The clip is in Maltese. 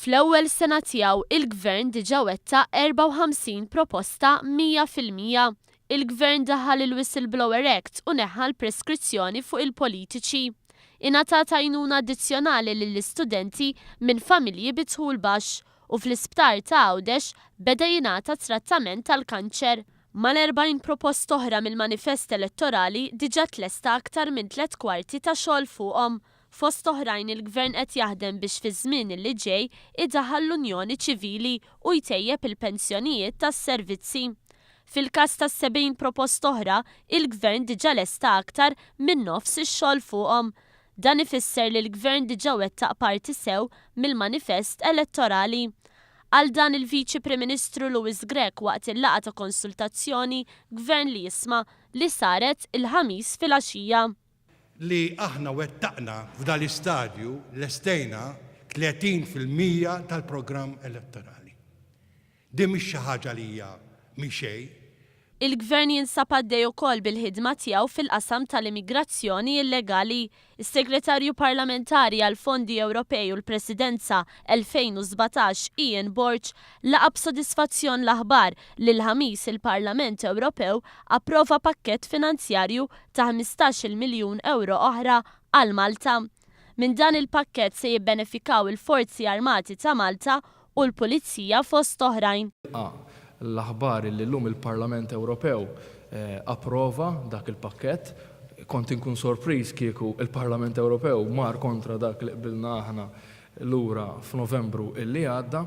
Fl-ewwel sena tiegħu il-Gvern diġà wettaq 54 proposta 100%. Il-Gvern daħħal il-Whistleblower Act u neħħa l-preskrizzjoni fuq il-politiċi. Ingħatat għajnuna addizzjonali lill-istudenti minn familji bi dħul baxx u fl-isptar ta' Għawdex beda jingħata trattament tal-kanċer. Mal-40 propost oħra mill-manifest elettorali diġà tlesta aktar minn 3/4 ta' xogħol fuqhom. Fost oħrajn il-Gvern qed jaħdem biex fi żmien li ġej idaħħal l-Unjoni Ċivili u jtejjeb il-pensjonijiet tas-servizzi. Fil-każ tas-70 propost oħra, il-Gvern diġà lesta aktar minn nofs ix-xogħol fuqhom. Dan ifisser li l-Gvern diġà wettaq parti sew mill-manifest elettorali. Għal dan il-Viċi Prim Ministru Louis Grech waqt il-laqgħa ta' konsultazzjoni Gvern li jisma' li saret il-ħamis filgħaxija. Li aħna wettaqna f'dal istadju lestejna 30% tal-programm elettorali. Din mhix xi ħaġa li hija mhi xejn. Il-Gvern jinsab għaddej ukoll bil-ħidma tiegħu fil-qasam tal-immigrazzjoni illegali. Is-Segretarju Parlamentari għal Fondi Ewropej u l-Presidenza 2017 Ian Borch laqa b'sodisfazzjon l-aħbar li l-ħamis il-Parlament Ewropew approva pakkett finanzjarju ta' 15 miljun euro oħra għal Malta. Minn dan il-pakkett se jibbenefikaw il-Forzi Armati ta' Malta u l-Pulizija fost oħrajn. L-aħbar li llum il-Parlament Ewropew approva dak il-pakkett, kont inkun sorpriż kieku il-Parlament Ewropew mar kontra dak li qbilna aħna lura f'Novembru illi għadda.